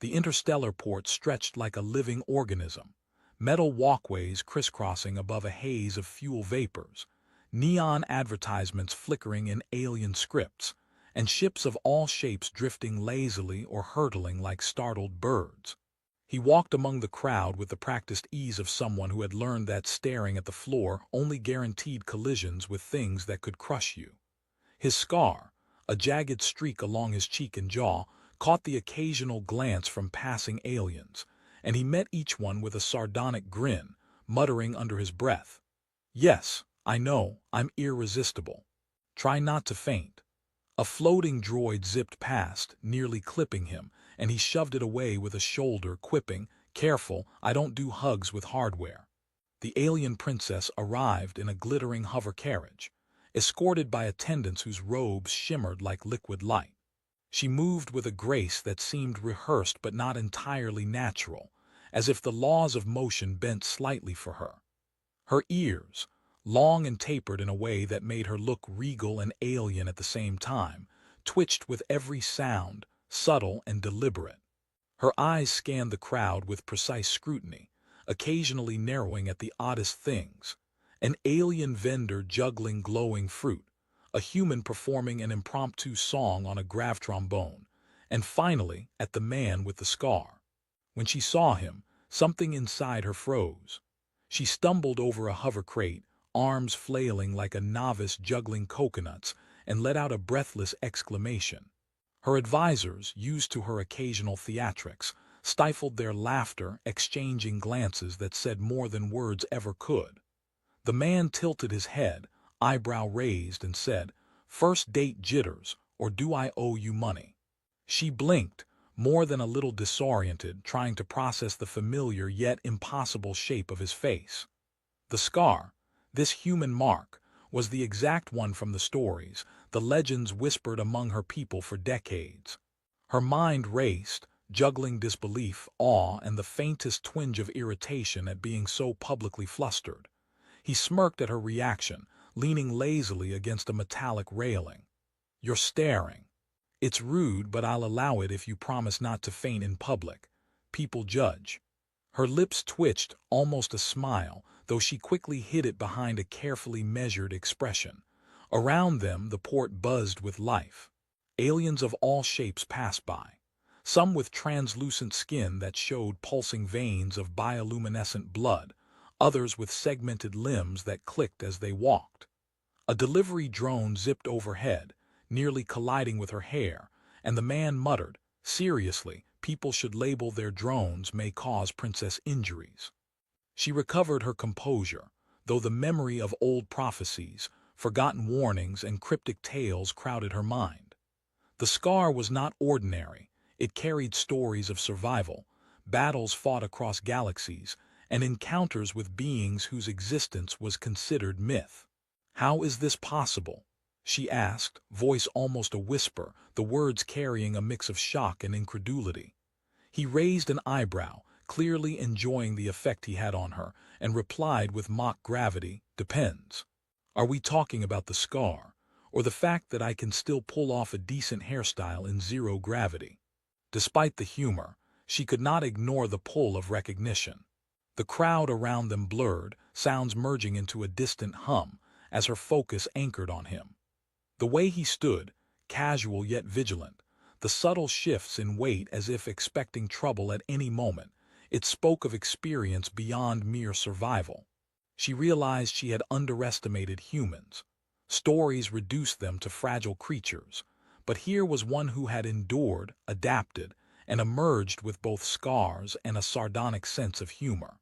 The interstellar port stretched like a living organism, metal walkways crisscrossing above a haze of fuel vapors, neon advertisements flickering in alien scripts, and ships of all shapes drifting lazily or hurtling like startled birds. He walked among the crowd with the practiced ease of someone who had learned that staring at the floor only guaranteed collisions with things that could crush you. His scar, a jagged streak along his cheek and jaw, caught the occasional glance from passing aliens, and he met each one with a sardonic grin, muttering under his breath, "Yes, I know, I'm irresistible. Try not to faint." A floating droid zipped past, nearly clipping him, and he shoved it away with a shoulder, quipping, "Careful, I don't do hugs with hardware." The alien princess arrived in a glittering hover carriage, escorted by attendants whose robes shimmered like liquid light. She moved with a grace that seemed rehearsed but not entirely natural, as if the laws of motion bent slightly for her. Her ears, long and tapered in a way that made her look regal and alien at the same time, twitched with every sound, subtle and deliberate. Her eyes scanned the crowd with precise scrutiny, occasionally narrowing at the oddest things: an alien vendor juggling glowing fruit, a human performing an impromptu song on a grave trombone, and finally at the man with the scar. When she saw him, something inside her froze. She stumbled over a hover crate, arms flailing like a novice juggling coconuts, and let out a breathless exclamation. Her advisors, used to her occasional theatrics, stifled their laughter, exchanging glances that said more than words ever could. The man tilted his head, eyebrow raised, and said, "First date jitters, or do I owe you money?" She blinked, more than a little disoriented, trying to process the familiar yet impossible shape of his face. The scar, this human mark, was the exact one from the stories, the legends whispered among her people for decades. Her mind raced, juggling disbelief, awe, and the faintest twinge of irritation at being so publicly flustered. He smirked at her reaction, leaning lazily against a metallic railing. "You're staring. It's rude, but I'll allow it if you promise not to faint in public. People judge." Her lips twitched, almost a smile, though she quickly hid it behind a carefully measured expression. Around them, the port buzzed with life. Aliens of all shapes passed by, some with translucent skin that showed pulsing veins of bioluminescent blood, others with segmented limbs that clicked as they walked. A delivery drone zipped overhead, nearly colliding with her hair, and the man muttered, "Seriously, people should label their drones may cause princess injuries." She recovered her composure, though the memory of old prophecies, forgotten warnings, and cryptic tales crowded her mind. The scar was not ordinary. It carried stories of survival, battles fought across galaxies, and encounters with beings whose existence was considered myth. "How is this possible?" she asked, voice almost a whisper, the words carrying a mix of shock and incredulity. He raised an eyebrow, clearly enjoying the effect he had on her, and replied with mock gravity, "Depends. Are we talking about the scar, or the fact that I can still pull off a decent hairstyle in zero gravity?" Despite the humor, she could not ignore the pull of recognition. The crowd around them blurred, sounds merging into a distant hum, as her focus anchored on him. The way he stood, casual yet vigilant, the subtle shifts in weight as if expecting trouble at any moment, it spoke of experience beyond mere survival. She realized she had underestimated humans. Stories reduced them to fragile creatures, but here was one who had endured, adapted, and emerged with both scars and a sardonic sense of humor.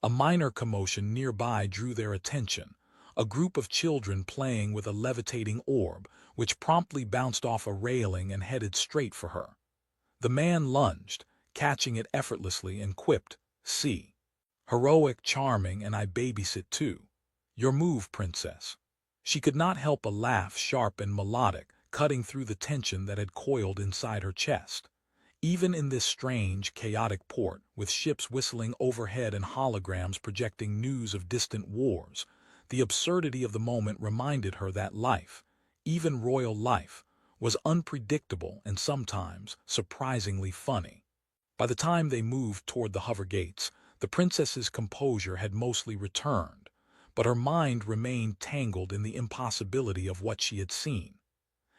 A minor commotion nearby drew their attention, a group of children playing with a levitating orb, which promptly bounced off a railing and headed straight for her. The man lunged, catching it effortlessly, and quipped, "See. Heroic, charming, and I babysit too. Your move, princess." She could not help a laugh, sharp and melodic, cutting through the tension that had coiled inside her chest. Even in this strange, chaotic port, with ships whistling overhead and holograms projecting news of distant wars, the absurdity of the moment reminded her that life, even royal life, was unpredictable and sometimes surprisingly funny. By the time they moved toward the hover gates, the princess's composure had mostly returned, but her mind remained tangled in the impossibility of what she had seen.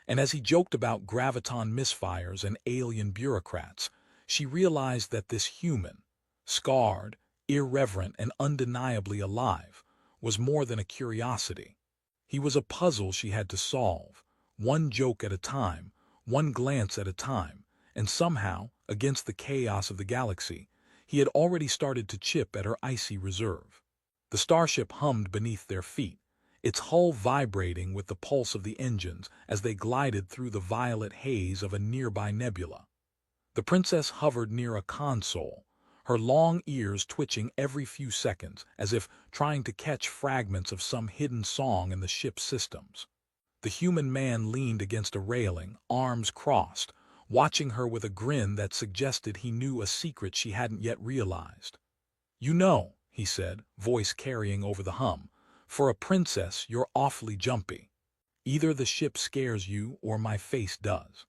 And as he joked about graviton misfires and alien bureaucrats, she realized that this human, scarred, irreverent, and undeniably alive, was more than a curiosity. He was a puzzle she had to solve, one joke at a time, one glance at a time, and somehow, against the chaos of the galaxy, he had already started to chip at her icy reserve. The starship hummed beneath their feet, its hull vibrating with the pulse of the engines as they glided through the violet haze of a nearby nebula. The princess hovered near a console, her long ears twitching every few seconds as if trying to catch fragments of some hidden song in the ship's systems. The human man leaned against a railing, arms crossed, watching her with a grin that suggested he knew a secret she hadn't yet realized. "You know," he said, voice carrying over the hum, "for a princess you're awfully jumpy. Either the ship scares you or my face does."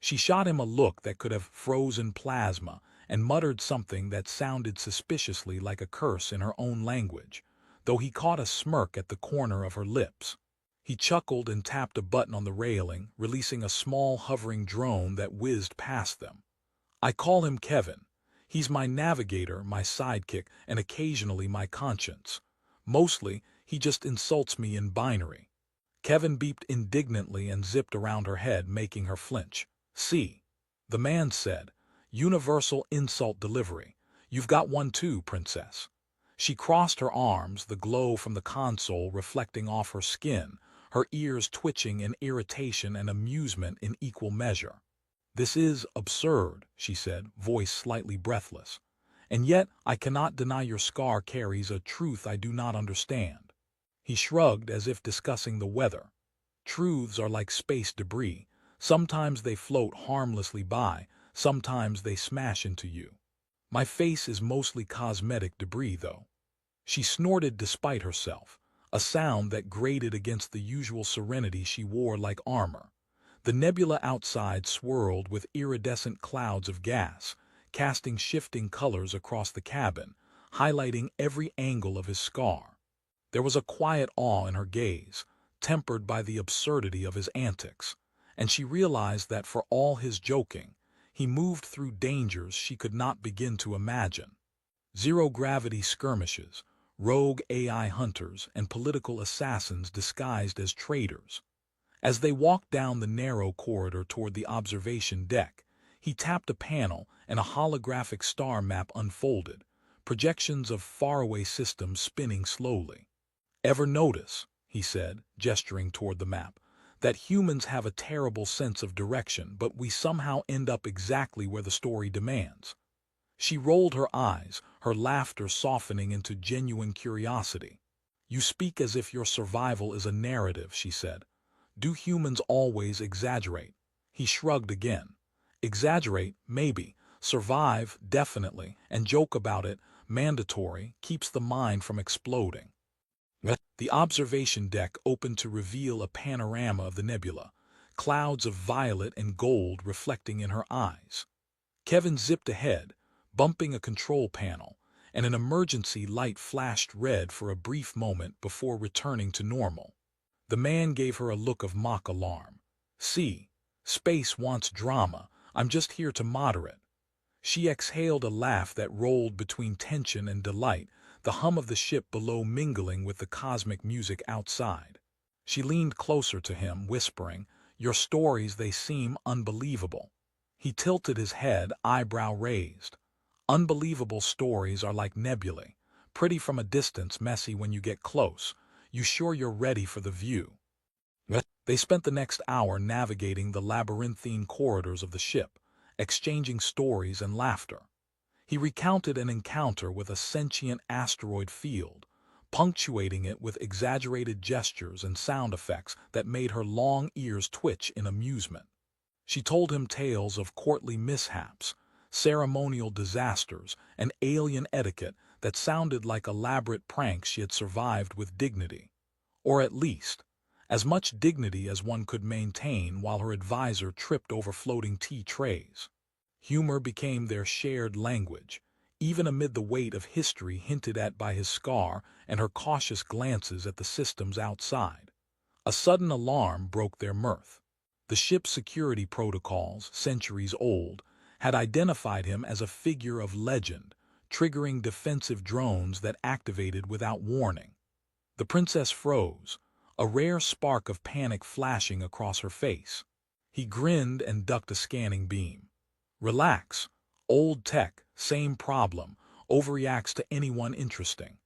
She shot him a look that could have frozen plasma and muttered something that sounded suspiciously like a curse in her own language, though he caught a smirk at the corner of her lips. He chuckled and tapped a button on the railing, releasing a small hovering drone that whizzed past them. "I call him Kevin. He's my navigator, my sidekick, and occasionally my conscience. Mostly, he just insults me in binary." Kevin beeped indignantly and zipped around her head, making her flinch. "See," the man said, "universal insult delivery. You've got one too, princess." She crossed her arms, the glow from the console reflecting off her skin, her ears twitching in irritation and amusement in equal measure. "This is absurd," she said, voice slightly breathless. "And yet I cannot deny your scar carries a truth I do not understand." He shrugged as if discussing the weather. "Truths are like space debris. Sometimes they float harmlessly by, sometimes they smash into you. My face is mostly cosmetic debris, though." She snorted despite herself, a sound that grated against the usual serenity she wore like armor. The nebula outside swirled with iridescent clouds of gas, casting shifting colors across the cabin, highlighting every angle of his scar. There was a quiet awe in her gaze, tempered by the absurdity of his antics, and she realized that for all his joking, he moved through dangers she could not begin to imagine. Zero-gravity skirmishes, rogue AI hunters, and political assassins disguised as traitors. As they walked down the narrow corridor toward the observation deck, he tapped a panel and a holographic star map unfolded, projections of faraway systems spinning slowly. "Ever notice," he said, gesturing toward the map, "that humans have a terrible sense of direction, but we somehow end up exactly where the story demands?" She rolled her eyes, her laughter softening into genuine curiosity. "You speak as if your survival is a narrative," she said. "Do humans always exaggerate?" He shrugged again. "Exaggerate, maybe. Survive, definitely. And joke about it, mandatory, keeps the mind from exploding." The observation deck opened to reveal a panorama of the nebula, clouds of violet and gold reflecting in her eyes. Kevin zipped ahead, bumping a control panel, and an emergency light flashed red for a brief moment before returning to normal. The man gave her a look of mock alarm. "See, space wants drama. I'm just here to moderate." She exhaled a laugh that rolled between tension and delight, the hum of the ship below mingling with the cosmic music outside. She leaned closer to him, whispering, "Your stories, they seem unbelievable." He tilted his head, eyebrow raised. "Unbelievable stories are like nebulae, pretty from a distance, messy when you get close. You sure you're ready for the view?" They spent the next hour navigating the labyrinthine corridors of the ship, exchanging stories and laughter. He recounted an encounter with a sentient asteroid field, punctuating it with exaggerated gestures and sound effects that made her long ears twitch in amusement. She told him tales of courtly mishaps, ceremonial disasters, and alien etiquette that sounded like elaborate pranks she had survived with dignity. Or at least, as much dignity as one could maintain while her advisor tripped over floating tea trays. Humor became their shared language, even amid the weight of history hinted at by his scar and her cautious glances at the systems outside. A sudden alarm broke their mirth. The ship's security protocols, centuries old, had identified him as a figure of legend, triggering defensive drones that activated without warning. The princess froze, a rare spark of panic flashing across her face. He grinned and ducked a scanning beam. Relax. Old tech, same problem, overreacts to anyone interesting.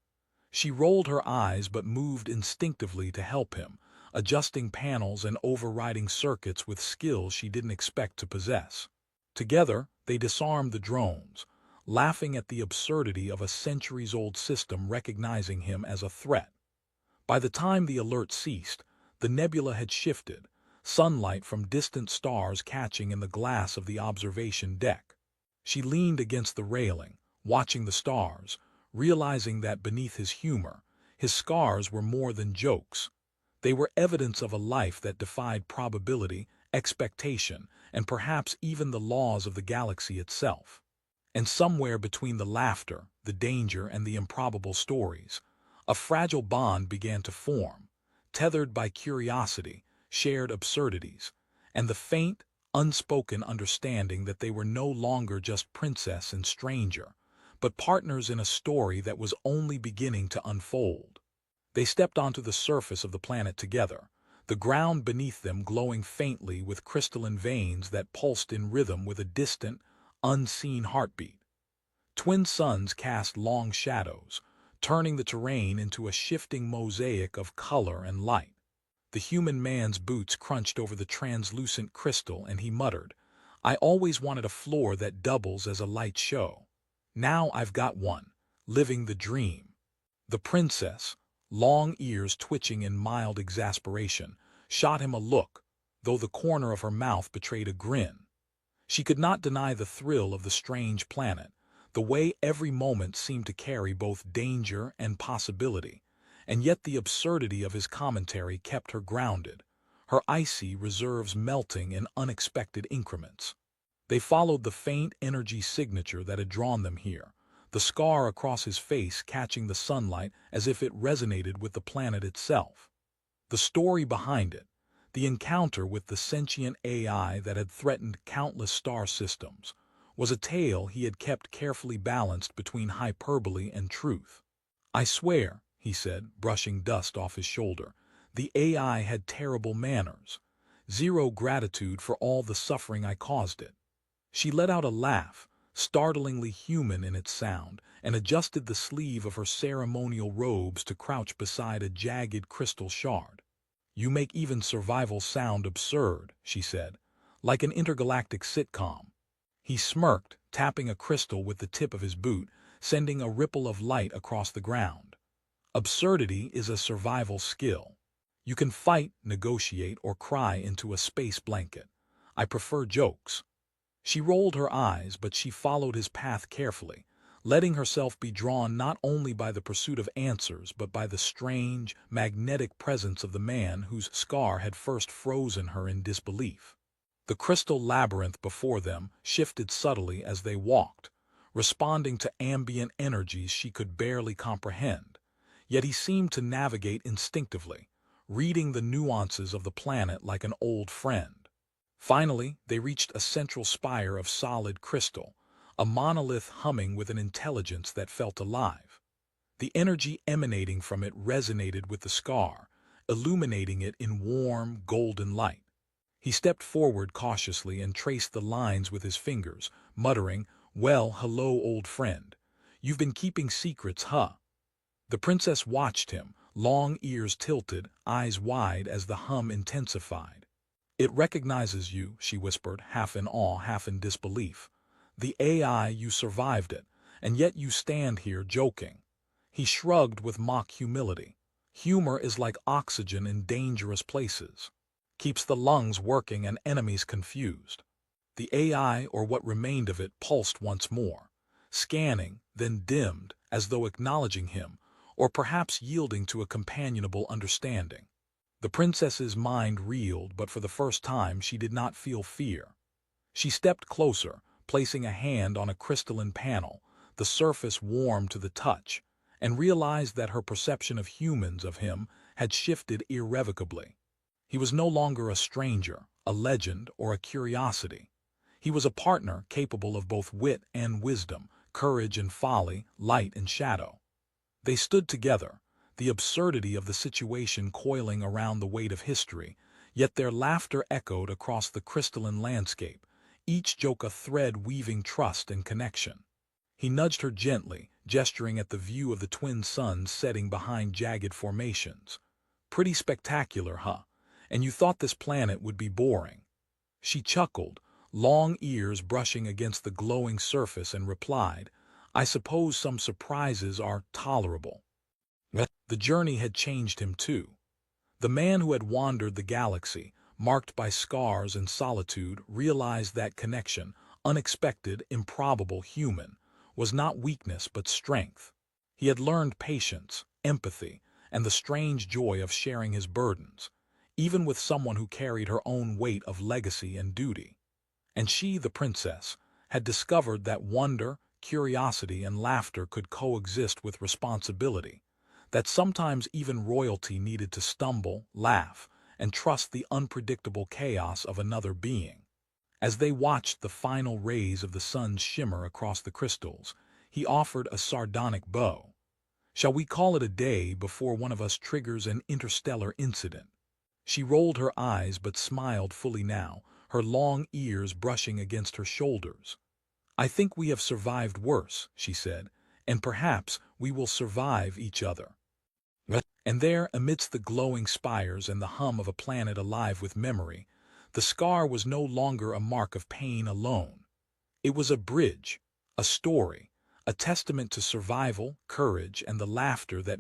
She rolled her eyes but moved instinctively to help him, adjusting panels and overriding circuits with skill she didn't expect to possess. Together, they disarmed the drones, laughing at the absurdity of a centuries-old system recognizing him as a threat. By the time the alert ceased, the nebula had shifted, sunlight from distant stars catching in the glass of the observation deck. She leaned against the railing, watching the stars, realizing that beneath his humor, his scars were more than jokes. They were evidence of a life that defied probability, expectation, and perhaps even the laws of the galaxy itself. And somewhere between the laughter, the danger, and the improbable stories, a fragile bond began to form, tethered by curiosity, shared absurdities, and the faint, unspoken understanding that they were no longer just princess and stranger, but partners in a story that was only beginning to unfold. They stepped onto the surface of the planet together, the ground beneath them glowing faintly with crystalline veins that pulsed in rhythm with a distant, unseen heartbeat. Twin suns cast long shadows, turning the terrain into a shifting mosaic of color and light. The human man's boots crunched over the translucent crystal and he muttered, "I always wanted a floor that doubles as a light show. Now I've got one, living the dream." The princess, long ears twitching in mild exasperation, shot him a look, though the corner of her mouth betrayed a grin. She could not deny the thrill of the strange planet, the way every moment seemed to carry both danger and possibility, and yet the absurdity of his commentary kept her grounded, her icy reserves melting in unexpected increments. They followed the faint energy signature that had drawn them here, the scar across his face catching the sunlight as if it resonated with the planet itself. The story behind it, the encounter with the sentient AI that had threatened countless star systems, was a tale he had kept carefully balanced between hyperbole and truth. "I swear," he said, brushing dust off his shoulder, "the AI had terrible manners. Zero gratitude for all the suffering I caused it." She let out a laugh, startlingly human in its sound, and adjusted the sleeve of her ceremonial robes to crouch beside a jagged crystal shard. "You make even survival sound absurd," she said, "like an intergalactic sitcom." He smirked, tapping a crystal with the tip of his boot, sending a ripple of light across the ground. "Absurdity is a survival skill. You can fight, negotiate, or cry into a space blanket. I prefer jokes." She rolled her eyes, but she followed his path carefully, letting herself be drawn not only by the pursuit of answers but by the strange, magnetic presence of the man whose scar had first frozen her in disbelief. The crystal labyrinth before them shifted subtly as they walked, responding to ambient energies she could barely comprehend. Yet he seemed to navigate instinctively, reading the nuances of the planet like an old friend. Finally, they reached a central spire of solid crystal, a monolith humming with an intelligence that felt alive. The energy emanating from it resonated with the scar, illuminating it in warm, golden light. He stepped forward cautiously and traced the lines with his fingers, muttering, "Well, hello, old friend. You've been keeping secrets, huh?" The princess watched him, long ears tilted, eyes wide as the hum intensified. "It recognizes you," she whispered, half in awe, half in disbelief. "The AI, you survived it, and yet you stand here joking." He shrugged with mock humility. "Humor is like oxygen in dangerous places. Keeps the lungs working and enemies confused." The AI, or what remained of it, pulsed once more, scanning, then dimmed, as though acknowledging him, or perhaps yielding to a companionable understanding. The princess's mind reeled, but for the first time she did not feel fear. She stepped closer, placing a hand on a crystalline panel, the surface warm to the touch, and realized that her perception of him had shifted irrevocably. He was no longer a stranger, a legend, or a curiosity. He was a partner capable of both wit and wisdom, courage and folly, light and shadow. They stood together, the absurdity of the situation coiling around the weight of history, yet their laughter echoed across the crystalline landscape, each joke a thread weaving trust and connection. He nudged her gently, gesturing at the view of the twin suns setting behind jagged formations. "Pretty spectacular, huh? And you thought this planet would be boring." She chuckled, long ears brushing against the glowing surface, and replied, "I suppose some surprises are tolerable." The journey had changed him too. The man who had wandered the galaxy, marked by scars and solitude, realized that connection, unexpected, improbable, human, was not weakness but strength. He had learned patience, empathy, and the strange joy of sharing his burdens, even with someone who carried her own weight of legacy and duty. And she, the princess, had discovered that wonder, curiosity, and laughter could coexist with responsibility, that sometimes even royalty needed to stumble, laugh, and trust the unpredictable chaos of another being. As they watched the final rays of the sun shimmer across the crystals, he offered a sardonic bow. "Shall we call it a day before one of us triggers an interstellar incident?" She rolled her eyes but smiled fully now, her long ears brushing against her shoulders. "I think we have survived worse," she said, "and perhaps we will survive each other." And there, amidst the glowing spires and the hum of a planet alive with memory, the scar was no longer a mark of pain alone. It was a bridge, a story, a testament to survival, courage, and the laughter that